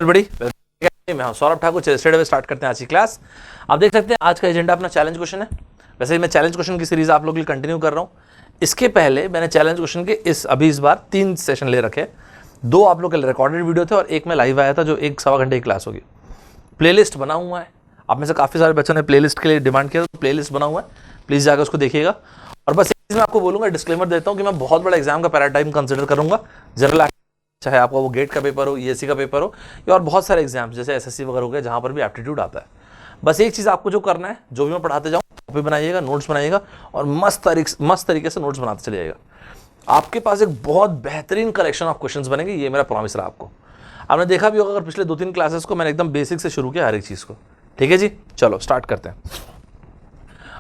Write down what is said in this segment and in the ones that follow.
बड़ी मैं हूं सौरभ ठाकुर। चलिए स्ट्रेट अवे स्टार्ट करते हैं आज की क्लास। आप देख सकते हैं आज का एजेंडा अपना चैलेंज क्वेश्चन है। वैसे मैं चैलेंज क्वेश्चन की सीरीज आप लोगों के लिए कंटिन्यू कर रहा हूं। इसके पहले मैंने चैलेंज क्वेश्चन के इस बार 3 सेशन ले रखे। 2 आप लोग के रिकॉर्डेड वीडियो थे और एक में लाइव आया था जो 1-1.25 घंटे की क्लास होगी। प्लेलिस्ट बना हुआ है, आप में से काफ़ी सारे बच्चों ने प्लेलिस्ट के लिए डिमांड किया, तो प्लेलिस्ट बना हुआ है, प्लीज़ जाकर उसको देखिएगा। और बस एक चीज़ मैं आपको बोलूँगा, डिस्क्लेमर देता हूँ कि मैं बहुत बड़ा एग्जाम का पैराडाइम कंसिडर करूँगा। जनरल चाहे आपका वो गेट का पेपर हो, ईएससी का पेपर हो या और बहुत सारे एग्जाम्स जैसे एसएससी वगैरह हो गए जहाँ पर भी एप्टीट्यूड आता है। बस एक चीज़ आपको जो करना है, जो भी मैं पढ़ाते जाऊँ कॉपी बनाइएगा, नोट्स बनाइएगा और मस्त तरीके से नोट्स बनाते चले जाइएगा। आपके पास एक बहुत बेहतरीन कलेक्शन ऑफ क्वेश्चंस बनेंगे, ये मेरा प्रॉमिस रहा आपको। आपने देखा भी होगा अगर पिछले 2-3 क्लासेस को मैंने एकदम बेसिक से शुरू किया हर एक चीज़ को। ठीक है जी, चलो स्टार्ट करते हैं।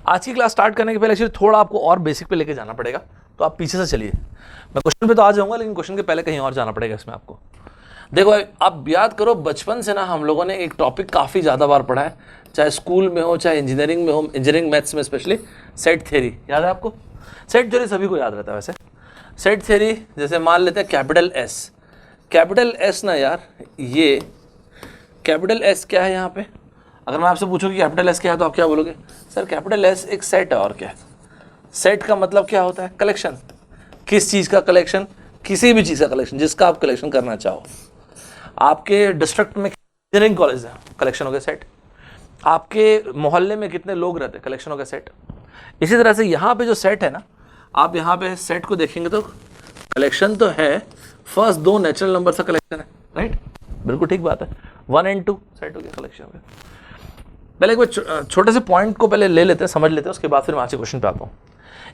आज की क्लास स्टार्ट करने के पहले एक्चुअली थोड़ा आपको और बेसिक पे लेके जाना पड़ेगा, तो आप पीछे से चलिए। मैं क्वेश्चन पे तो आ जाऊंगा, लेकिन क्वेश्चन के पहले कहीं और जाना पड़ेगा इसमें आपको। देखो आप याद करो, बचपन से ना हम लोगों ने एक टॉपिक काफ़ी ज़्यादा बार पढ़ा है, चाहे स्कूल में हो चाहे इंजीनियरिंग में हो, इंजीनियरिंग मैथ्स में स्पेशली सेट थ्योरी याद है आपको। सेट थ्योरी सभी को याद रहता है वैसे। सेट थ्योरी जैसे मान लेते हैं कैपिटल एस ना यार, ये कैपिटल एस क्या है यहाँ पे। अगर मैं आपसे पूछूं कि कैपिटल एस क्या है तो आप क्या बोलोगे? सर कैपिटल एस एक सेट है। और क्या है? सेट का मतलब क्या होता है? कलेक्शन। किस चीज़ का कलेक्शन? किसी भी चीज़ का कलेक्शन जिसका आप कलेक्शन करना चाहो। आपके डिस्ट्रिक्ट में इंजीनियरिंग कॉलेज है, कलेक्शन हो गया सेट। आपके मोहल्ले में कितने लोग रहते हैं, कलेक्शन हो गया सेट। इसी तरह से यहाँ पे जो सेट है ना, आप यहाँ पे सेट को देखेंगे तो कलेक्शन तो है, फर्स्ट 2 नेचुरल नंबर का कलेक्शन है, राइट? बिल्कुल ठीक बात है। 1 और 2 सेट हो गया, कलेक्शन हो गया। पहले एक छोटे से पॉइंट को पहले ले लेते हैं, समझ लेते हैं, उसके बाद फिर मैं आज के क्वेश्चन पे आता हूँ।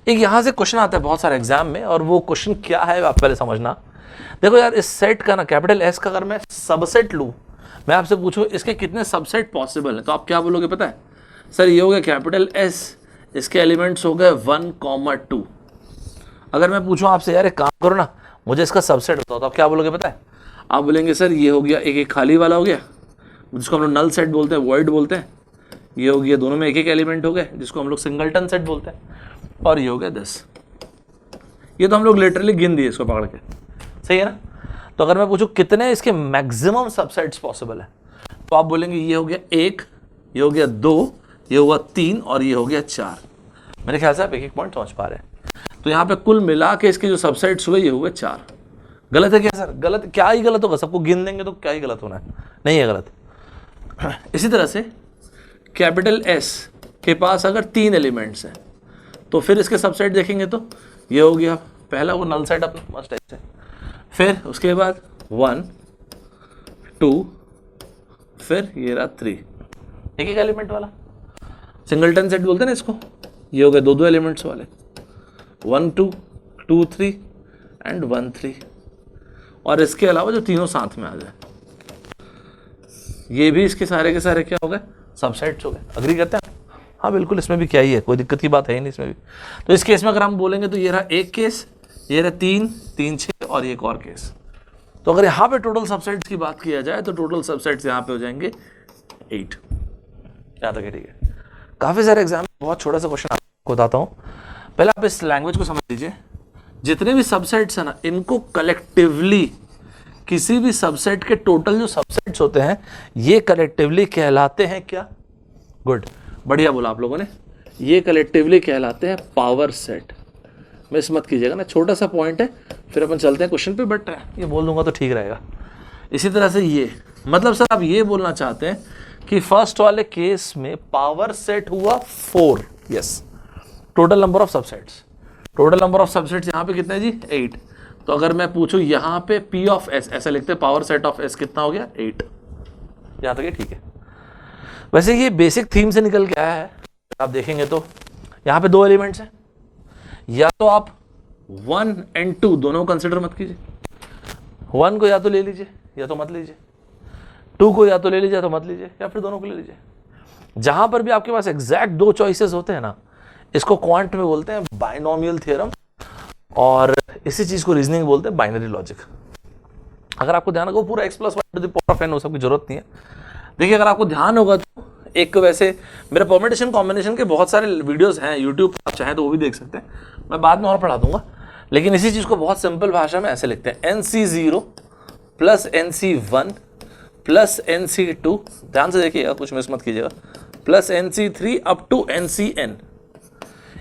एक यहाँ से क्वेश्चन आता है बहुत सारे एग्जाम में, और वो क्वेश्चन क्या है आप पहले समझना। देखो यार, इस सेट का ना कैपिटल एस का अगर मैं सबसेट लूँ, मैं आपसे पूछूं इसके कितने सबसेट पॉसिबल है, तो आप क्या बोलोगे पता है? सर ये हो गया कैपिटल एस, इसके एलिमेंट्स हो गए 1, 2। अगर मैं पूछूं आपसे यार एक काम करो ना, मुझे इसका सबसेट बताओ, तो आप क्या बोलोगे पता है? आप बोलेंगे सर ये हो गया एक खाली वाला हो गया, जिसको हम लोग नल सेट बोलते हैं, वॉइड बोलते हैं। ये हो गया दोनों में एक एलिमेंट हो गए, जिसको हम लोग सिंगलटन सेट बोलते हैं। और ये हो गया 10। ये तो हम लोग लिटरली गिन दिए इसको पकड़ के, सही है ना? तो अगर मैं पूछूं कितने इसके मैक्सिमम सबसेट्स पॉसिबल है, तो आप बोलेंगे ये हो गया 1, ये हो गया 2, ये हुआ 3 और ये हो गया 4। मेरे ख्याल से आप एक पॉइंट समझ पा रहे हैं। तो यहाँ पे कुल मिला के इसके जो सबसेट्स हुए ये हुए 4। गलत है क्या सर? गलत क्या ही गलत होगा, सबको गिन देंगे तो क्या ही गलत होना है? नहीं है गलत। इसी तरह से कैपिटल एस के पास अगर 3 एलिमेंट्स हैं, तो फिर इसके सबसेट देखेंगे तो ये हो गया पहला वो नल सेट अपना मस्ट है। फिर उसके बाद 1, 2, फिर ये रहा 3, एक एलिमेंट वाला सिंगलटन सेट बोलते हैं ना इसको। ये हो गए 2 एलिमेंट्स वाले, 1, 2, 2, 3 एंड 1, 3। और इसके अलावा जो तीनों साथ में आ जाए, ये भी इसके सारे के सारे क्या हो गए? सबसेट्स हो गए। अग्री करते हैं? हाँ बिल्कुल, इसमें भी क्या ही है, कोई दिक्कत की बात है ही नहीं इसमें भी। तो इस केस में अगर हम बोलेंगे तो ये रहा एक केस, ये रहा 3, 3, 6 और एक और केस। तो अगर यहाँ पे टोटल सबसेट्स की बात किया जाए तो टोटल सबसेट्स यहाँ पे हो जाएंगे 8। यहाँ तक है, ठीक है। काफ़ी सारे एग्जाम, बहुत छोटा सा क्वेश्चन आपको बताता हूँ। पहले आप इस लैंग्वेज को समझ लीजिए। जितने भी सबसेट्स हैं ना, इनको कलेक्टिवली, किसी भी सबसेट के टोटल जो सबसेट्स होते हैं ये कलेक्टिवली कहलाते हैं क्या? गुड, बढ़िया बोला आप लोगों ने। ये कलेक्टिवली कहलाते हैं पावर सेट। मिस मत कीजिएगा ना, छोटा सा पॉइंट है, फिर अपन चलते हैं क्वेश्चन पे, बट ये बोल दूंगा तो ठीक रहेगा। इसी तरह से ये मतलब सर आप ये बोलना चाहते हैं कि फर्स्ट वाले केस में पावर सेट हुआ 4। Yes, total number of subsets, total number of subsets यहाँ पे कितने जी? 8। तो अगर मैं पूछूं यहाँ पे P ऑफ S, ऐसा लिखते हैं, पावर सेट ऑफ S कितना हो गया? 8। यहाँ तक ये ठीक है। वैसे ये बेसिक थीम से निकल के आया है। आप देखेंगे तो यहाँ पे 2 एलिमेंट्स हैं, या तो आप 1 और 2 दोनों को कंसिडर मत कीजिए। 1 को या तो ले लीजिए या तो मत लीजिए, 2 को या तो ले लीजिए या तो मत लीजिए, या फिर दोनों को ले लीजिए। जहां पर भी आपके पास एग्जैक्ट 2 चॉइसेस होते हैं ना, इसको क्वांट में बोलते हैं बाइनोमियल थ्योरम, और इसी चीज को रीजनिंग बोलते हैं बाइनरी लॉजिक। अगर आपको ध्यान होगा पूरा x+y⁴ हो, सबकी जरूरत नहीं है। देखिए अगर आपको ध्यान होगा तो एक वैसे मेरे परम्यूटेशन कॉम्बिनेशन के बहुत सारे वीडियोस हैं यूट्यूब पर, आप चाहें तो वो भी देख सकते हैं, मैं बाद में और पढ़ा दूंगा। लेकिन इसी चीज़ को बहुत सिंपल भाषा में ऐसे लिखते हैं, NC0 + NC1 प्लस NC2, ध्यान से देखिएगा, कुछ मिस मत कीजिएगा, plus NC3 up to NCN।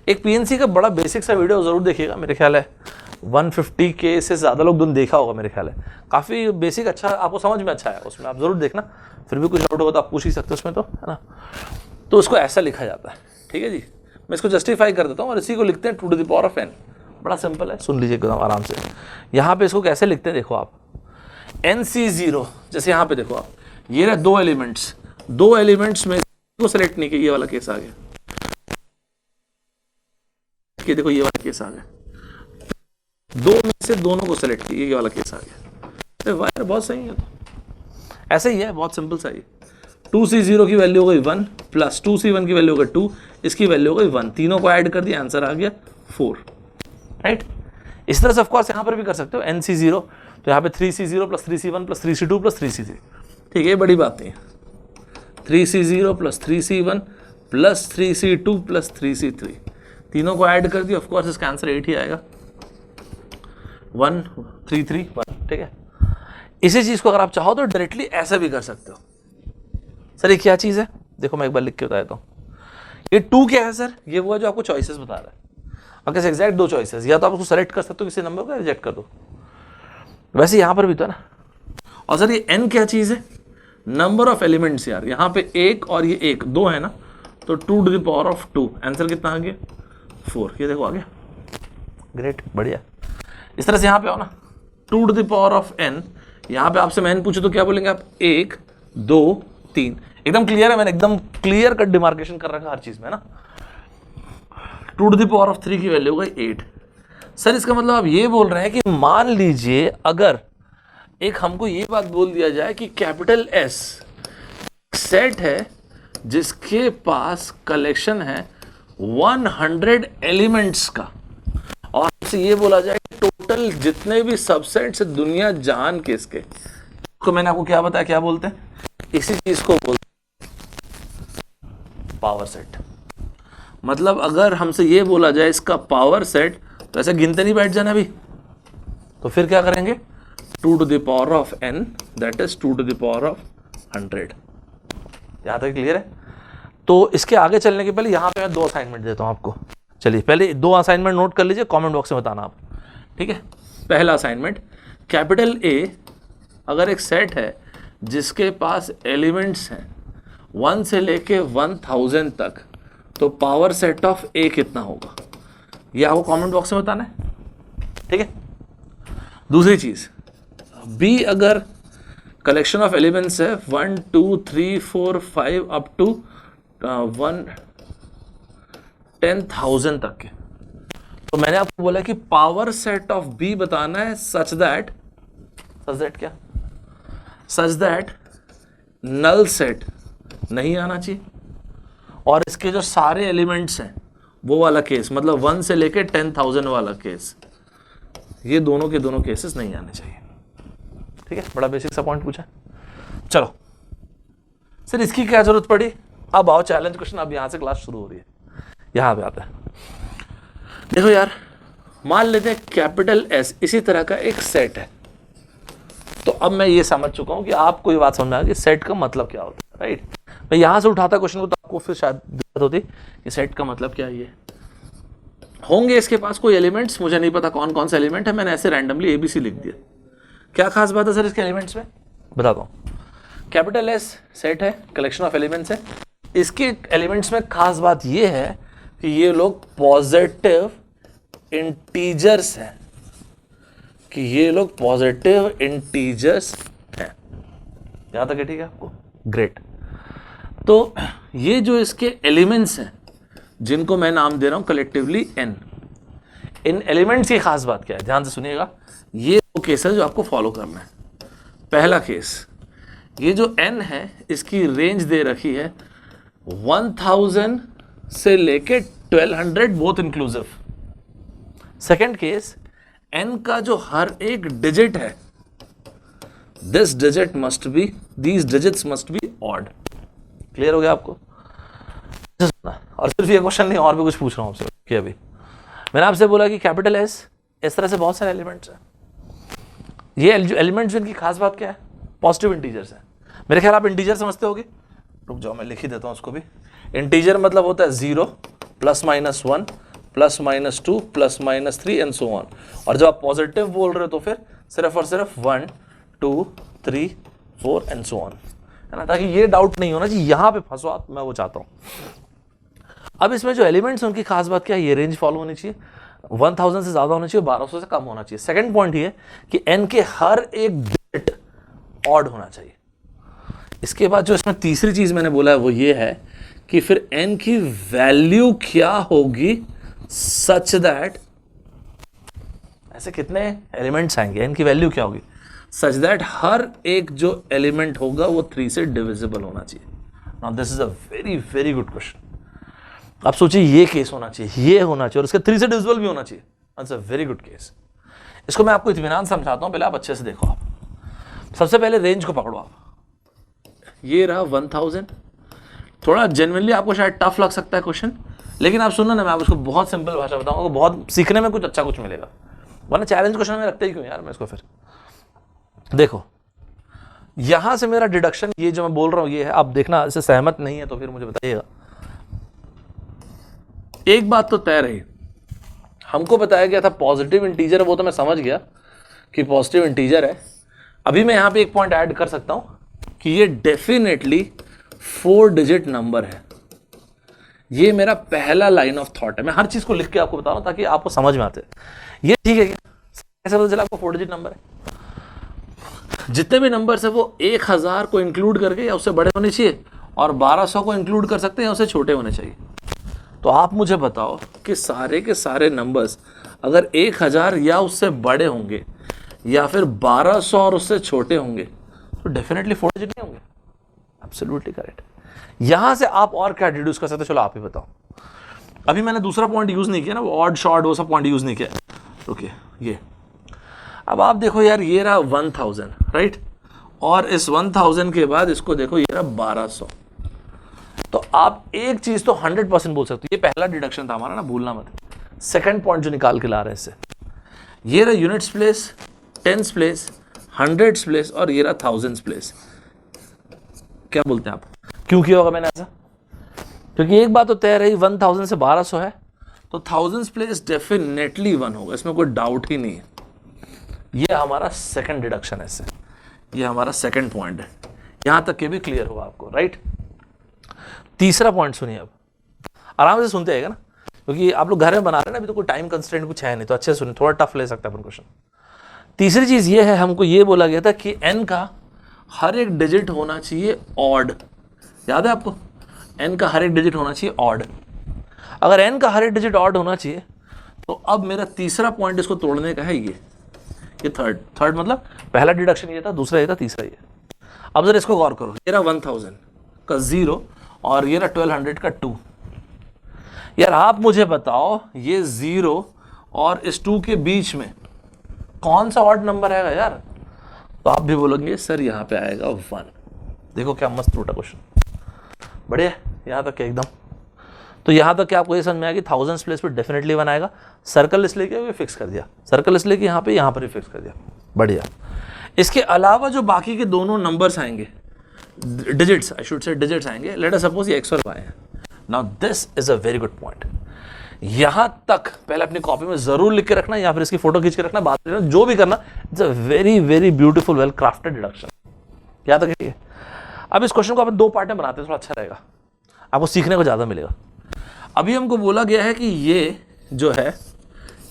एक PNC का बड़ा बेसिक सा वीडियो जरूर देखिएगा, मेरे ख्याल है 150K से ज़्यादा लोग तुम देखा होगा, मेरे ख्याल है काफ़ी बेसिक, अच्छा आपको समझ में अच्छा है, उसमें आप ज़रूर देखना, फिर भी कुछ डाउट होगा तो आप पूछ ही सकते हो उसमें, तो है ना। तो उसको ऐसा लिखा जाता है, ठीक है जी। मैं इसको जस्टिफाई कर देता हूँ और इसी को लिखते हैं 2 to the power of n। बड़ा सिंपल है, सुन लीजिए एकदम आराम से। यहाँ पे इसको कैसे लिखते हैं देखो आप, NC0, जैसे यहाँ पे देखो आप, ये रहे दो एलिमेंट्स में को सेलेक्ट नहीं किया, ये वाला केस आ गया, ये देखो ये वाला केस आ गया, दो में से दोनों को सेलेक्ट किया, ये वाला केस आ गया। तो वायर बहुत सही है, तो ऐसे ही है, बहुत सिंपल सा ही। 2C0 की वैल्यू हो गई 1 प्लस 2C1 की वैल्यू हो गई 2, इसकी वैल्यू हो गई 1, तीनों को ऐड कर दिया, आंसर आ गया 4, राइट। इस तरह से ऑफकोर्स यहाँ पर भी कर सकते हो NC0, तो यहाँ पे 3C0 plus 3C1 plus 3C2 plus 3C3, ठीक है, बड़ी बात नहीं है। 3C0 plus 3C1 plus 3C2 plus 3C3, तीनों को ऐड कर दिया, ऑफकोर्स इसका आंसर 8 ही आएगा, 1 3 3 1, ठीक है। इसी चीज़ को अगर आप चाहो तो डायरेक्टली ऐसा भी कर सकते हो। सर ये क्या चीज़ है, देखो मैं एक बार लिख के बता देता हूँ। ये 2 क्या है सर, ये वो है जो आपको चॉइसेस बता रहा है। अगर एग्जैक्ट 2 चॉइसेस, या तो आप उसको सेलेक्ट कर सकते हो किसी नंबर को, रिजेक्ट कर दो, वैसे यहाँ पर भी तो है ना। और सर ये n क्या चीज़ है, नंबर ऑफ एलिमेंट्स यार, यहाँ पे 1 और ये 1 2 है ना, तो 2 to the power of 2, answer कितना आ गया 4, ये देखो आ गया, ग्रेट, बढ़िया। इस तरह से यहाँ पे आओ ना, 2 to the power of n, यहाँ पे आपसे मैं n पूछे तो क्या बोलेंगे आप, 1 2 3, एकदम क्लियर है, मैंने एकदम क्लियर कट डिमार्केशन कर रखा हर चीज में ना। 2 to the power of 3 की वैल्यू हो गई 8। सर इसका मतलब आप ये बोल रहे हैं कि मान लीजिए अगर एक हमको ये बात बोल दिया जाए कि कैपिटल S सेट है जिसके पास कलेक्शन है 100 एलिमेंट्स का, और आपसे ये बोला जाए टोटल जितने भी सबसेट्स दुनिया जान के इसके, तो मैंने आपको क्या बताया, क्या बोलते हैं, इसी चीज को बोलते हैं पावर सेट। मतलब अगर हमसे ये बोला जाए इसका पावर सेट, तो ऐसे गिनते नहीं बैठ जाना भी, तो फिर क्या करेंगे, 2 to the power of n, that is 2 to the power of 100। यहां तक क्लियर है। तो इसके आगे चलने के पहले यहां पे मैं 2 असाइनमेंट देता हूं आपको। चलिए पहले 2 असाइनमेंट नोट कर लीजिए, कमेंट बॉक्स में बताना आप, ठीक है। पहला असाइनमेंट, कैपिटल A अगर एक सेट है जिसके पास एलिमेंट्स हैं 1 से लेके 1000 तक, तो पावर सेट ऑफ A कितना होगा, ये आपको कमेंट बॉक्स में बताना है, ठीक है। दूसरी चीज, B अगर कलेक्शन ऑफ एलिमेंट्स है 1 2 3 4 5 अप टू 10,000 तक के, तो मैंने आपको बोला कि पावर सेट ऑफ B बताना है सच दैट क्या, सच दैट नल सेट नहीं आना चाहिए, और इसके जो सारे एलिमेंट्स हैं वो वाला केस, मतलब 1 से लेके 10,000 वाला केस, ये दोनों के दोनों केसेस नहीं आने चाहिए, ठीक है। बड़ा बेसिक सा पॉइंट पूछा। चलो सर इसकी क्या जरूरत पड़ी, अब आओ चैलेंज क्वेश्चन, अब यहां से क्लास शुरू हो रही है, यहां पे आता है। देखो यार, मान लेते हैं कैपिटल S इसी तरह का एक सेट है, तो अब मैं ये समझ चुका हूं कि आपको ये बात समझ में आ गई सेट का मतलब क्या होता है, राइट। मैं यहां से उठाता क्वेश्चन को तो आपको फिर शायद दिक्कत होती कि सेट का मतलब क्या है। ये होंगे इसके पास कोई एलिमेंट्स, मुझे नहीं पता कौन कौन से एलिमेंट है, मैंने ऐसे रैंडमली ABC लिख दिया। क्या खास बात है सर इसके एलिमेंट्स में, बताता हूँ। कैपिटल S सेट है, कलेक्शन ऑफ एलिमेंट्स है, इसके एलिमेंट्स में खास बात ये है कि ये लोग पॉजिटिव इंटीजर्स हैं, कि ये लोग पॉजिटिव इंटीजर्स हैं, यहां तक है, ठीक है आपको, ग्रेट। तो ये जो इसके एलिमेंट्स हैं जिनको मैं नाम दे रहा हूं कलेक्टिवली n, इन एलिमेंट्स की खास बात क्या है, ध्यान से सुनिएगा, ये वो केस है जो आपको फॉलो करना है। पहला केस, ये जो n है इसकी रेंज दे रखी है 1000 से लेके 1200 both inclusive. Second case, n का जो हर एक डिजिट है, this digit must be, these digits must be odd. Clear हो गया आपको। और सिर्फ ये क्वेश्चन नहीं, और भी कुछ पूछ रहा हूं आपसे कि अभी मैंने आपसे बोला कि कैपिटल S इस तरह से बहुत सारे एलिमेंट्स हैं, ये एलिमेंट्स इनकी खास बात क्या है, पॉजिटिव इंटीजर्स हैं, मेरे ख्याल आप इंटीजर समझते होगे, रुक जाओ मैं लिख ही देता हूं उसको भी। इंटीजर मतलब होता है 0 +-1 +-2 +-3 एंड सो ऑन। और जब आप पॉजिटिव बोल रहे हो तो फिर सिर्फ और सिर्फ 1 2 3 4 एंड सो ऑन, है ना, ताकि ये डाउट नहीं होना चाहिए यहां पे फंसो आप, मैं वो चाहता हूं। अब इसमें जो एलिमेंट्स उनकी खास बात क्या है, ये रेंज फॉलो होनी चाहिए, 1000 से ज्यादा होना चाहिए, 1200 से कम होना चाहिए। सेकंड पॉइंट ये कि n के हर एक डिजिट ऑड होना चाहिए। इसके बाद जो इसमें तीसरी चीज मैंने बोला है वो ये है कि फिर n की वैल्यू क्या होगी सच दैट, ऐसे कितने एलिमेंट्स आएंगे, n की वैल्यू क्या होगी सच दैट हर एक जो एलिमेंट होगा वो 3 से डिविजिबल होना चाहिए। Now this is a very very good question. आप सोचिए ये केस होना चाहिए, ये होना चाहिए और उसके 3 से डिविजिबल भी होना चाहिए। That's a very good case. इसको मैं आपको इत्मीनान समझाता हूं, पहले आप अच्छे से देखो। आप सबसे पहले रेंज को पकड़ो। आप ये रहा 1000। थोड़ा जेन्युइनली आपको शायद टफ लग सकता है क्वेश्चन, लेकिन आप सुनो ना, मैं आपको बहुत सिंपल भाषा बताऊंगा, बहुत सीखने में कुछ अच्छा कुछ मिलेगा। वरना चैलेंज क्वेश्चन में रखते ही क्यों यार मैं इसको। फिर देखो यहां से मेरा डिडक्शन, ये जो मैं बोल रहा हूं ये है, आप देखना इससे सहमत नहीं है तो फिर मुझे बताइएगा। एक बात तो तय रही, हमको बताया गया था पॉजिटिव इंटीजर है, वो तो मैं समझ गया कि पॉजिटिव इंटीजर है। अभी मैं यहां पे एक पॉइंट ऐड कर सकता हूं कि ये डेफिनेटली 4 डिजिट नंबर है। ये मेरा पहला लाइन ऑफ थॉट है। मैं हर चीज को लिख के आपको बता रहा हूं ताकि आपको समझ में आते। ये ठीक है क्या, कैसे पता चला आपको 4 डिजिट नंबर है? जितने भी नंबर्स है वो 1000 को इंक्लूड करके या उससे बड़े होने चाहिए, और 1200 को इंक्लूड कर सकते हैं या उससे छोटे होने चाहिए। तो आप मुझे बताओ कि सारे के सारे नंबर्स अगर 1000 या उससे बड़े होंगे या फिर 1200 और उससे छोटे होंगे तो डेफिनेटली 4 डिजिट नहीं होंगे। Absolutely correct. यहां से आप और क्या डिड्यूस कर सकते हो, चलो आप ही बताओ। अभी मैंने दूसरा पॉइंट यूज नहीं किया ना, वो ऑड शॉर्ट वो सब पॉइंट यूज नहीं किया। ओके ये अब आप देखो यार, ये रहा 1000 राइट, और इस 1000 के बाद इसको देखो ये रहा 1200। तो आप एक चीज तो 100% बोल सकते हो, ये पहला डिडक्शन था हमारा ना, भूलना मत। सेकंड पॉइंट जो निकाल के ला रहे हैं इससे, ये रहा units place, tens place, hundreds place, और ये रहा थाउजेंड्स प्लेस। क्या बोलते हैं आप, क्यों किया होगा मैंने ऐसा? क्योंकि एक बात तो तय रही 1000 से 1200 है, तो थाउजेंड्स प्लेस डेफिनेटली 1 होगा, इसमें कोई डाउट ही नहीं है। ये हमारा सेकंड डिडक्शन है इससे, ये हमारा सेकंड पॉइंट है। यहां तक के भी क्लियर होगा आपको, राइट? तीसरा पॉइंट सुनिए, अब आराम से सुनते आएगा ना, क्योंकि आप लोग घर में बना रहे हैं ना, अभी तो कोई टाइम कंस्ट्रेंट कुछ है नहीं, तो अच्छे से सुनिए, थोड़ा टफ ले सकता है अपन क्वेश्चन। तीसरी चीज ये है, हमको ये बोला गया था कि n का हर एक डिजिट होना चाहिए ऑड। याद है आपको, n का हर एक डिजिट होना चाहिए ऑड। अगर n का हर एक डिजिट ऑड होना चाहिए, तो अब मेरा तीसरा पॉइंट इसको तोड़ने का है ये थर्ड मतलब पहला डिडक्शन ये था, दूसरा ये था, तीसरा ये। अब जरा इसको गौर करो, ये रहा 1000 का 0 और ये रहा 1200 का 2। यार आप मुझे बताओ, ये 0 और इस 2 के बीच में कौन सा ऑड नंबर आएगा यार? तो आप भी बोलोगे सर यहाँ पे आएगा 1। देखो क्या मस्त टूटा क्वेश्चन, बढ़िया यहाँ तक एकदम। तो यहाँ तक क्या आपको ये समझ में आया कि थाउजेंड्स प्लेस पे डेफिनेटली 1 आएगा। सर्कल इसलिए कि फिक्स कर दिया, सर्कल इसलिए कि यहाँ पर ही फिक्स कर दिया, बढ़िया। इसके अलावा जो बाकी के दोनों नंबर्स आएंगे, digits, I should say digits आएंगे, लेट अस सपोज ये x और y है। Now this is a very good point. यहां तक पहले अपनी कॉपी में जरूर लिख के रखना, या फिर इसकी फोटो खींच के रखना, बात करना, जो भी करना। It's a very very beautiful well crafted deduction. यहां तक है। अब इस क्वेश्चन को अपन 2 पार्ट में बनाते हैं, थोड़ा अच्छा रहेगा, आपको सीखने को ज्यादा मिलेगा। अभी हमको बोला गया है कि ये जो है,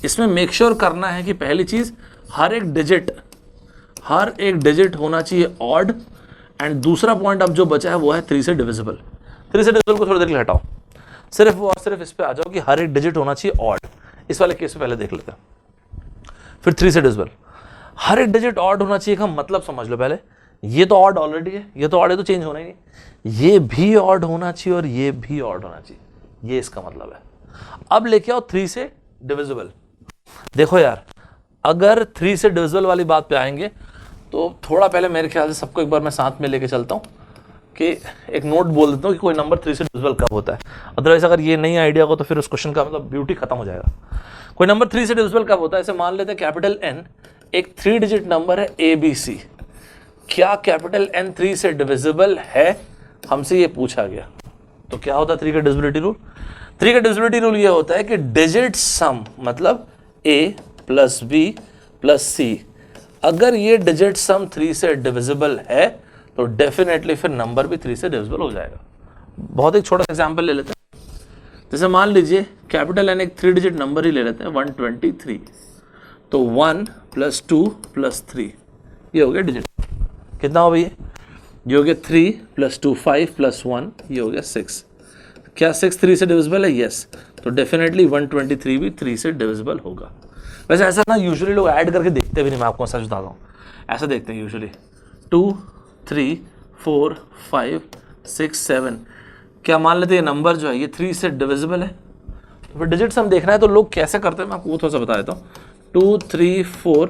इसमें मेक श्योर करना है कि पहली चीज हर एक डिजिट होना चाहिए ऑड, एंड दूसरा पॉइंट अब जो बचा है वो है 3 से डिविजिबल। 3 से डिविजिबल को थोड़ी देर के लिए हटाओ, सिर्फ और सिर्फ इस पे आ जाओ कि हर एक डिजिट होना चाहिए ऑड। इस वाले केस में पहले देख लेते हैं, फिर 3 से डिविजिबल। हर एक डिजिट ऑड होना चाहिए का मतलब समझ लो पहले। ये तो ऑड ऑलरेडी है, ये तो ऑड है तो चेंज होना ही नहीं। ये भी ऑड होना चाहिए और ये भी ऑड होना चाहिए, ये इसका मतलब है। अब लेके आओ 3 से डिविजिबल। देखो यार, अगर 3 से डिविजिबल वाली बात पे आएंगे तो थोड़ा पहले मेरे ख्याल से सबको एक बार मैं साथ में लेके चलता हूँ कि एक नोट बोल देता हूँ कि कोई नंबर 3 से डिविजिबल कब होता है। अदरवाइज अगर ये नहीं आइडिया हो तो फिर उस क्वेश्चन का मतलब ब्यूटी खत्म हो जाएगा। कोई नंबर 3 से डिविजिबल कब होता है, ऐसे मान लेते हैं कैपिटल N एक 3 डिजिट नंबर है ABC। क्या कैपिटल N 3 से डिविजिबल है, हमसे ये पूछा गया। तो क्या होता है 3 का डिविजिबिलिटी रूल? 3 का डिविजिबिलिटी रूल ये होता है कि डिजिट सम मतलब A plus B plus C, अगर ये डिजिट सम 3 से डिविजिबल है तो डेफिनेटली फिर नंबर भी 3 से डिविजिबल हो जाएगा। बहुत एक छोटा एग्जांपल ले लेते हैं, जैसे मान लीजिए कैपिटल N एक 3 डिजिट नंबर ही ले लेते हैं 123, तो 1 प्लस 2 प्लस 3 ये हो गया डिजिट। कितना हो भैया? ये हो गया 3 प्लस 2 5 प्लस 1 ये हो गया 6। क्या 6 3 से डिविजिबल है? यस। तो डेफिनेटली 123 भी 3 से डिविजिबल होगा। वैसे ऐसा ना यूजुअली लोग ऐड करके देखते भी नहीं, मैं आपको सच बताता हूँ, ऐसा देखते हैं यूजुअली 2 3 4 5 6 7। क्या मान लेते हैं ये नंबर जो है ये 3 से डिविजिबल है? तो फिर डिजिट सम देखना है तो लोग कैसे करते हैं मैं आपको वो थोड़ा सा बता देता हूँ। 2 3 4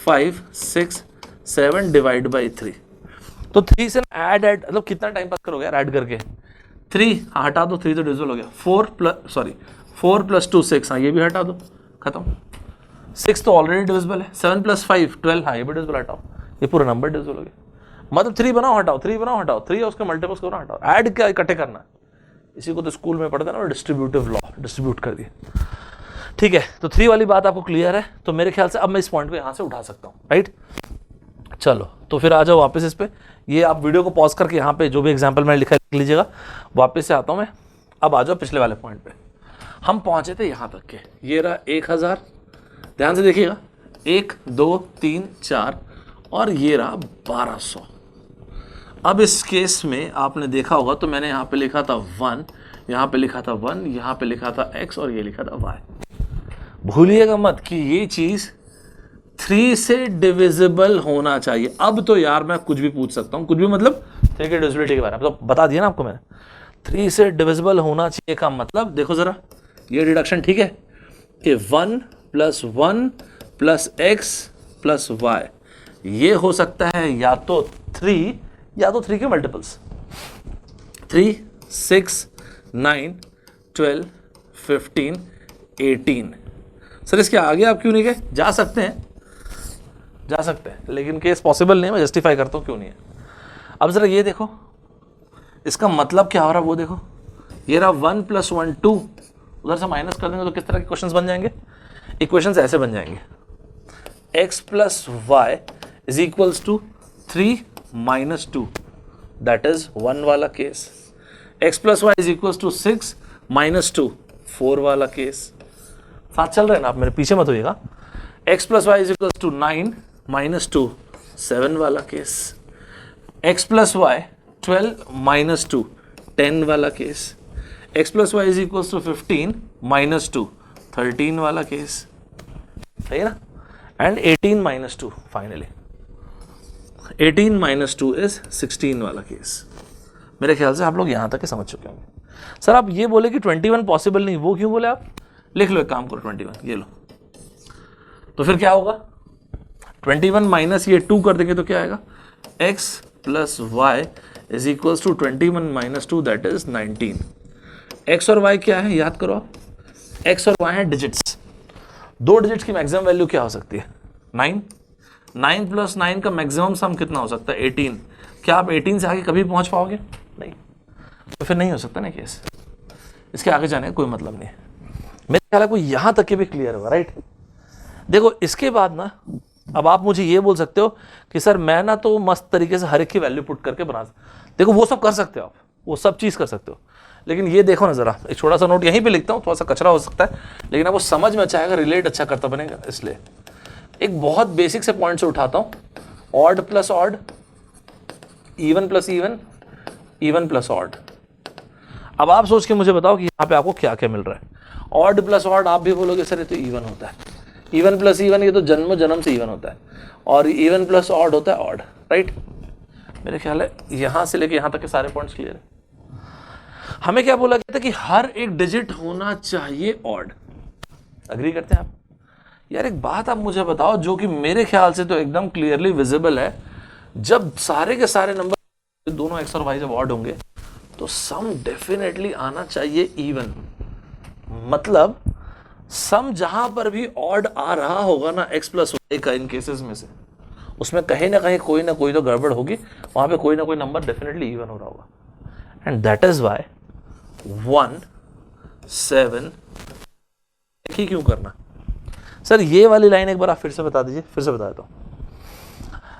5 6 7 डिवाइड बाई 3। तो 3 से ऐड मतलब कितना टाइम पास करोगे यार ऐड करके? 3 हटा दो, 3 तो डिविजिबल हो गया। 4 प्लस 2 6, हाँ ये भी हटा दो, खत्म। 6 तो ऑलरेडी डिविजिबल है। 7 प्लस 5 12, हाँ ये भी डिविजिबल, हटाओ, ये पूरा नंबर डिविजिबल हो गया। मतलब 3 बनाओ हटाओ, 3 बनाओ हटाओ, 3 है उसके मल्टीपल्स करो हटाओ, ऐड क्या इकट्ठे करना है। इसी को तो स्कूल में पढ़ते हैं ना डिस्ट्रीब्यूटिव लॉ, डिस्ट्रीब्यूट कर दिया। ठीक है, तो 3 वाली बात आपको क्लियर है। तो मेरे ख्याल से अब मैं इस पॉइंट को यहाँ से उठा सकता हूँ, राइट। चलो तो फिर आ जाओ वापस इस पे। ये आप वीडियो को पॉज करके यहाँ पे जो भी एग्जाम्पल मैंने लिखा लिख लीजिएगा। वापस से आता हूँ मैं। अब आ जाओ पिछले वाले पॉइंट पे। हम पहुँचे थे यहाँ तक के, ये रहा 1000, ध्यान से देखिएगा, 1 2 3 4 और ये रहा 1200। अब इस केस में आपने देखा होगा तो मैंने यहाँ पे लिखा था 1, यहाँ पे लिखा था 1, यहाँ पे लिखा था x और ये लिखा था y। भूलिएगा मत कि ये चीज़ 3 से डिविजिबल होना चाहिए। अब तो यार मैं कुछ भी पूछ सकता हूँ, कुछ भी मतलब 3 की डिविजिबिलिटी के बारे में तो बता दिया ना आपको मैंने। 3 से डिविजिबल होना चाहिए का मतलब देखो ज़रा, ये डिडक्शन ठीक है, ये 1 plus 1 plus x plus y, ये हो सकता है या तो 3 या तो 3 के मल्टीपल्स। 3 6 9 12 15 18। सर इसके आगे आप क्यों नहीं गए? जा सकते हैं, जा सकते हैं, लेकिन केस पॉसिबल नहीं है, मैं जस्टिफाई करता हूँ क्यों नहीं है। अब जरा ये देखो, इसका मतलब क्या हो रहा है वो देखो, ये रहा 1 प्लस 1 2, उधर से माइनस कर देंगे तो किस तरह के क्वेश्चंस बन जाएंगे? इक्वेशंस ऐसे बन जाएंगे, x plus y is equals to 3 minus 2, that is 1 वाला case. x plus y is equals to 6 minus 2, 4 वाला केस। साथ चल रहे हैं ना आप, मेरे पीछे मत होइएगा। x plus y is equals to 9 minus 2, 7 वाला case. x plus y 12 minus 2, 10 वाला case. x plus y is equals to 15 minus 2, 13 वाला केस, सही है ना। And 18 minus 2, finally 18 minus 2 is 16 वाला केस। मेरे ख्याल से आप लोग यहाँ तक के समझ चुके होंगे। सर आप ये बोले कि 21 पॉसिबल नहीं, वो क्यों बोले आप? लिख लो, एक काम करो, 21 ये लो, तो फिर क्या होगा? 21 माइनस ये 2 कर देंगे तो क्या आएगा? x plus y is equals to 21 minus 2, that is 19। x और y क्या है याद करो आप, x और y है डिजिट्स। 2 डिजिट्स की मैक्सिमम वैल्यू क्या हो सकती है? 9। 9 प्लस 9 का मैक्सिमम सम कितना हो सकता है? 18। क्या आप 18 से आगे कभी पहुंच पाओगे? नहीं, तो फिर नहीं हो सकता ना केस, इसके आगे जाने का कोई मतलब नहीं है। मेरे ख्याल है कोई यहाँ तक के भी क्लियर होगा, राइट। देखो इसके बाद ना अब आप मुझे ये बोल सकते हो कि सर मैं ना तो मस्त तरीके से हर एक की वैल्यू पुट करके बना, देखो वो सब कर सकते हो आप, वो सब चीज़ कर सकते हो, लेकिन ये देखो ना ज़रा, एक छोटा सा नोट यहीं पे लिखता हूँ, थोड़ा सा कचरा हो सकता है लेकिन आपको समझ में अच्छा आएगा, रिलेट अच्छा करता बनेगा। इसलिए एक बहुत बेसिक से पॉइंट से उठाता हूँ, odd plus odd, even plus even, even plus odd. अब आप सोच के मुझे बताओ कि यहाँ पे आपको क्या क्या मिल रहा है। ऑड प्लस ऑड आप भी बोलोगे सर ये तो इवन होता है, इवन प्लस इवन ये तो जन्म जन्म से इवन होता है, और इवन प्लस ऑड होता है ऑड, राइट। मेरे ख्याल है यहाँ से लेके यहाँ तक के सारे पॉइंट्स क्लियर है। हमें क्या बोला गया था कि हर एक डिजिट होना चाहिए ऑड, अग्री करते हैं आप? यार एक बात आप मुझे बताओ जो कि मेरे ख्याल से तो एकदम क्लियरली विजिबल है, जब सारे के सारे नंबर दोनों एक्स और वाई जब ऑड होंगे तो सम डेफिनेटली आना चाहिए इवन। मतलब सम जहां पर भी ऑड आ रहा होगा ना एक्स प्लस वाई का इन केसेस में से, उसमें कहीं ना कहीं कोई ना कोई तो गड़बड़ होगी, वहाँ पे कोई ना कोई नंबर डेफिनेटली इवन हो रहा होगा। एंड दैट इज वाई 1 7 ही क्यों करना। सर ये वाली लाइन एक बार आप फिर से बता दीजिए, फिर से बता देता हूँ।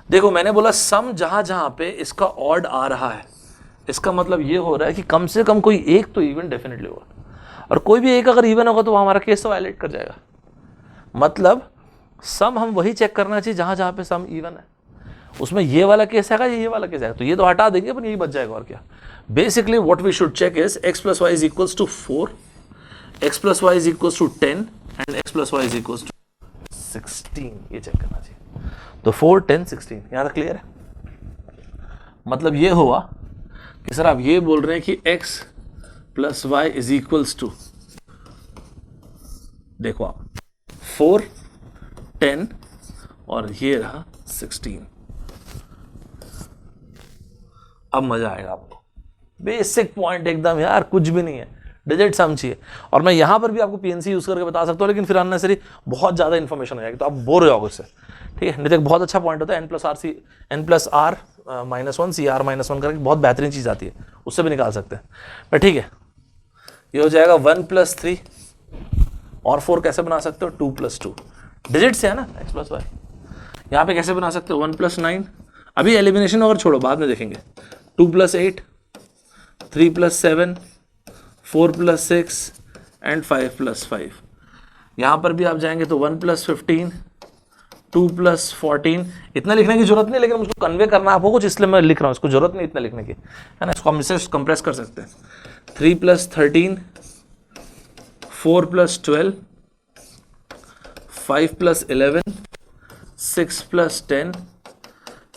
देखो मैंने बोला सम जहां जहां पे इसका ऑड आ रहा है, इसका मतलब ये हो रहा है कि कम से कम कोई एक तो इवन डेफिनेटली होगा, और कोई भी एक अगर इवन होगा तो हमारा केस तो वायलेट कर जाएगा। मतलब सम हम वही चेक करना चाहिए जहां जहां पे सम इवन है। उसमें ये वाला केस आएगा, ये वाला केस आएगा, तो ये तो हटा देंगे पर यही बच जाएगा और क्या। Basically what we should check is x plus y is equals to 4, x plus y is equals to 10 and x plus y is equals to 16। ये चेक करना चाहिए। तो 4 10 16 यहां तक क्लियर है। मतलब ये हुआ कि सर आप ये बोल रहे हैं कि x plus y is equals to, देखो आप 4 10 और ये रहा 16। अब मजा आएगा आपको। बेसिक पॉइंट एकदम यार, कुछ भी नहीं है, डिजिट सम चाहिए। और मैं यहां पर भी आपको पीएनसी यूज करके बता सकता हूं, लेकिन फिर अननेसेसरी बहुत ज्यादा इंफॉर्मेशन हो जाएगी, तो आप बोर हो जाओगे उससे। ठीक है, नहीं तो एक बहुत अच्छा पॉइंट होता है n plus r minus 1 C r minus 1 करके बहुत बेहतरीन चीज आती है, उससे भी निकाल सकते हैं। पर ठीक है, ये हो जाएगा 1 प्लस 3 और 4 कैसे बना सकते हो 2 प्लस 2, डिजिट से है ना x प्लस वाई। यहाँ पे कैसे बना सकते हो 1 प्लस 9, अभी एलिमिनेशन अगर छोड़ो बाद में देखेंगे। 2 plus 8, 3 plus 7, 4 plus 6 and 5 plus 5। यहाँ पर भी आप जाएंगे तो 1 प्लस 15, 2 प्लस 14। इतना लिखने की जरूरत नहीं, लेकिन मुझको कन्वे करना आपको कुछ, इसलिए मैं लिख रहा हूँ, इसको जरूरत नहीं इतना लिखने की, है ना। इसको हम इससे कंप्रेस कर सकते हैं। 3 plus 13, 4 plus 12, 5 plus 11, 6 plus 10,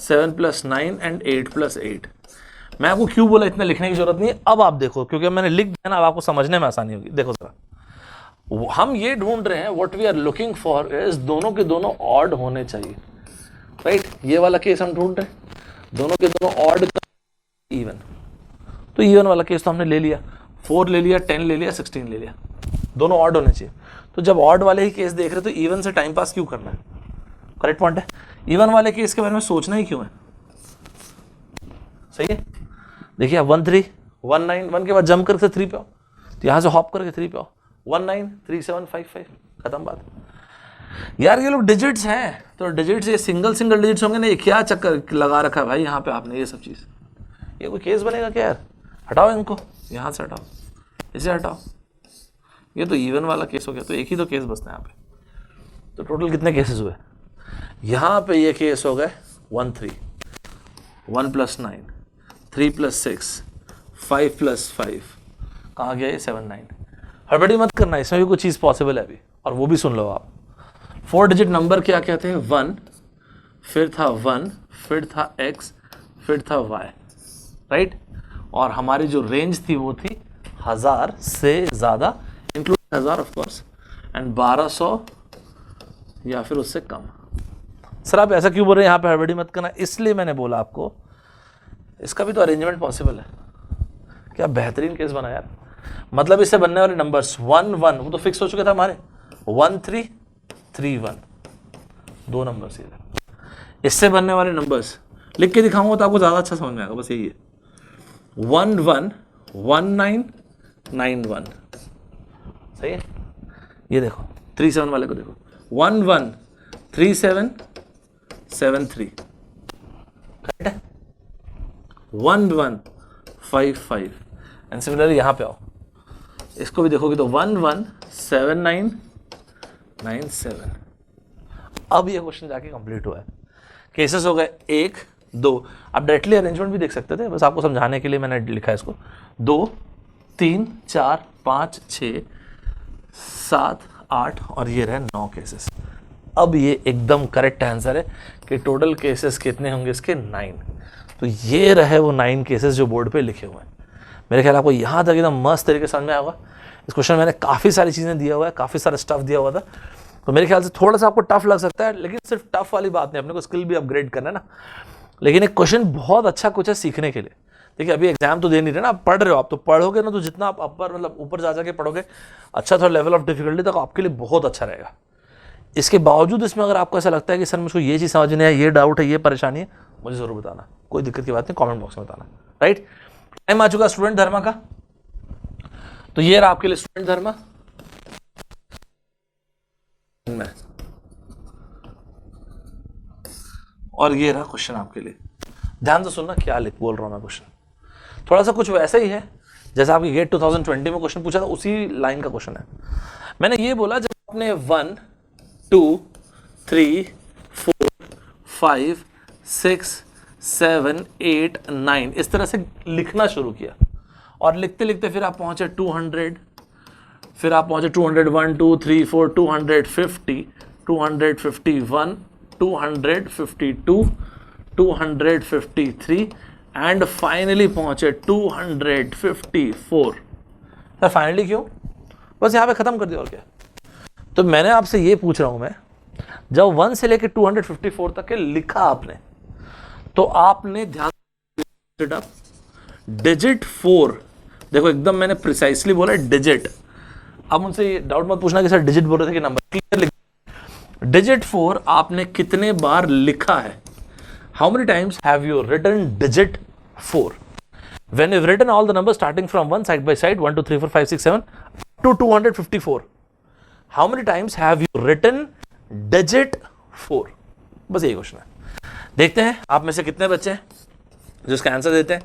7 plus 9 and 8 plus 8। मैं आपको क्यों बोला इतना लिखने की जरूरत नहीं है, अब आप देखो, क्योंकि मैंने लिख दिया ना, अब आपको समझने में आसानी होगी। देखो जरा, हम ये ढूंढ रहे हैं, what we are looking for is दोनों के दोनों ऑड होने चाहिए, राइट। ये वाला केस हम ढूंढ रहे हैं, दोनों के दोनों ऑड इवन। तो इवन वाला केस तो हमने ले लिया, 4 ले लिया, 10 ले लिया, 16 ले लिया, दोनों ऑड होने चाहिए। तो जब ऑड वाले ही केस देख रहे तो इवन से टाइम पास क्यों करना है, करेक्ट पॉइंट है। इवन वाले केस के बारे में सोचना ही क्यों है, सही है। देखिए 1 3 1 9, 1 के बाद जंप करके 3 पे आओ, तो यहां से हॉप करके 3 पे आओ, 1 9 3 7 5 5, खत्म बात। यार ये लोग डिजिट्स हैं, तो डिजिट्स ये सिंगल डिजिट्स होंगे ना, ये क्या चक्कर लगा रखा है भाई यहाँ पे आपने ये सब चीज। ये कोई केस बनेगा क्या यार, हटाओ इनको, यहां से हटाओ, इसे हटाओ, ये तो इवन वाला केस हो गया, तो एक ही तो केस बचता है यहाँ पे। तो टोटल कितने केसेस हुए यहाँ पे, ये केस हो गए 1 3, 1 प्लस 9, 3 प्लस 6, 5 प्लस 5, कहाँ गया ये 7 9। हड़बड़ी मत करना, इसमें भी कुछ चीज़ पॉसिबल है अभी, और वो भी सुन लो आप। 4 डिजिट नंबर क्या कहते हैं, 1, फिर था 1, फिर था x, फिर था y, राइट। और हमारी जो रेंज थी वो थी 1000 से ज़्यादा, इंक्लूड 1000 ऑफ कोर्स, एंड 1200 या फिर उससे कम। सर आप ऐसा क्यों बोल रहे हैं यहाँ पे हड़बड़ी मत करना, इसलिए मैंने बोला आपको इसका भी तो अरेंजमेंट पॉसिबल है। क्या बेहतरीन केस बना यार, मतलब इससे बनने वाले नंबर्स 1 1 वो तो फिक्स हो चुके थे हमारे, 1 3 3 1, दो नंबर्स। इससे बनने वाले नंबर्स लिख के दिखाऊंगा तो आपको ज़्यादा अच्छा समझ में आएगा, बस यही है। 1 1 1 9 9 1, सही है। ये देखो 3 7 वाले को देखो, 1 1 3 7 7 3, करेक्ट है। 1 1 5 5, एंड सिमिलरली यहाँ पे आओ, इसको भी देखोगे तो 1 1 7 9 9 7। अब ये क्वेश्चन जाके कंप्लीट हुआ है। केसेस हो गए 1 2, आप डायरेक्टली अरेंजमेंट भी देख सकते थे, बस आपको समझाने के लिए मैंने लिखा है इसको। 2 3 4 5 6 7 8 और ये रहे 9 केसेस। अब ये एकदम करेक्ट आंसर है कि टोटल केसेस कितने होंगे इसके, 9। तो ये रहे वो 9 केसेस जो बोर्ड पे लिखे हुए हैं। मेरे ख्याल आपको यहाँ तक एकदम मस्त तरीके से समझ में आएगा। इस क्वेश्चन में मैंने काफ़ी सारी चीज़ें दिया हुआ है, काफ़ी सारा स्टफ दिया हुआ था, तो मेरे ख्याल से थोड़ा सा आपको टफ लग सकता है, लेकिन सिर्फ टफ वाली बात नहीं, अपने को स्किल भी अपग्रेड करना है ना। लेकिन एक क्वेश्चन बहुत अच्छा कुछ है सीखने के लिए। देखिए अभी एग्जाम तो दे नहीं रहे ना, आप पढ़ रहे हो, आप तो पढ़ोगे ना, तो जितना आप अपर मतलब ऊपर जा जाके पढ़ोगे, अच्छा थोड़ा लेवल ऑफ डिफिकल्टी तक आपके लिए बहुत अच्छा रहेगा। इसके बावजूद इसमें अगर आपको ऐसा लगता है कि सर मुझको ये चीज़ समझ नहीं है, ये डाउट है, ये परेशानी है, मुझे ज़रूर बताना, कोई दिक्कत की बात नहीं, कमेंट बॉक्स में बताना। राइट, टाइम आ चुका स्टूडेंट धर्मा का। तो ये रहा आपके लिए स्टूडेंट धर्मा में, और ये रहा क्वेश्चन आपके लिए। ध्यान से सुनना क्या बोल रहा हूं मैं। क्वेश्चन थोड़ा सा कुछ वैसा ही है जैसा आपकी गेट 2020 में क्वेश्चन पूछा था, उसी लाइन का क्वेश्चन है। मैंने ये बोला जब आपने 1 2 3 4 5 6 7 8 9 इस तरह से लिखना शुरू किया, और लिखते लिखते फिर आप पहुंचे 200, फिर आप पहुंचे 201 2 3 4 250 251 252 253 एंड फाइनली पहुंचे 254। सर फाइनली क्यों? बस यहाँ पे खत्म कर दिया और क्या। तो मैंने आपसे ये पूछ रहा हूं मैं, जब 1 से लेकर 254 तक के लिखा आपने, तो आपने ध्यान डिजिट 4, देखो एकदम मैंने प्रिसाइसली बोला डिजिट। अब उनसे ये डाउट मत पूछना कि सर डिजिट बोल रहे थे कि नंबर, क्लियर लिख। डिजिट 4 आपने कितने बार लिखा है? How many times have you written digit 4? When you've written all the numbers starting from 1 side by side, 1 2 3 4 5 6 7 to 254, how many times have you written digit 4? बस यही क्वेश्चन है। देखते हैं आप में से कितने बच्चे हैं जो इसका आंसर देते हैं।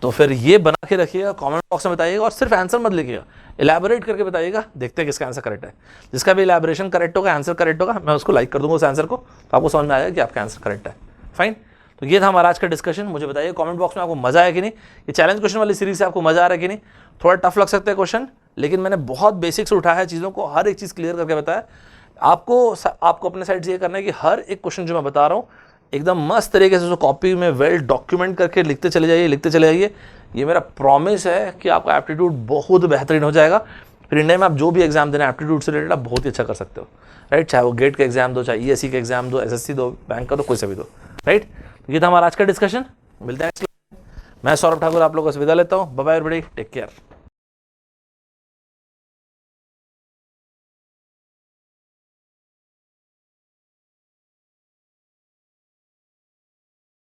तो फिर ये बना के रखिएगा, कमेंट बॉक्स में बताइएगा, और सिर्फ आंसर मत लिखिएगा, इलैबोरेट करके बताइएगा। देखते हैं किसका आंसर करेक्ट है। जिसका भी इलैबोरेशन करेक्ट होगा, आंसर करेक्ट होगा, मैं उसको लाइक कर दूंगा उस आंसर को, तो आपको समझ में आएगा कि आपका आंसर करेक्ट है। फाइन, तो ये था हमारा आज का डिस्कशन। मुझे बताइए कमेंट बॉक्स में आपको मजा आया कि नहीं, ये चैलेंज क्वेश्चन वाली सीरीज से आपको मजा आ रहा है कि नहीं। थोड़ा टफ लग सकता है क्वेश्चन, लेकिन मैंने बहुत बेसिक से उठाया है चीज़ों को, हर एक चीज़ क्लियर करके बताया। आपको अपने साइड से ये करना है कि हर एक क्वेश्चन जो मैं बता रहा हूँ एकदम मस्त तरीके से कॉपी में वेल डॉक्यूमेंट करके लिखते चले जाइए। ये मेरा प्रॉमिस है कि आपका एप्टीट्यूड बहुत बेहतरीन हो जाएगा। फिर इंडिया में आप जो भी एग्जाम देना एप्टीट्यूड से रिलेटेड आप बहुत ही अच्छा कर सकते हो। राइट, चाहे वो गेट का एग्जाम दो, चाहे ईएससी का एग्जाम दो, एसएससी दो, बैंक का दो, कोई सा भी दो। राइट, ये था हमारा आज का डिस्कशन। मिलते हैं नेक्स्ट। मैं सौरभ ठाकुर आप लोगों से विदा लेता हूँ। Bye bye everybody, take care.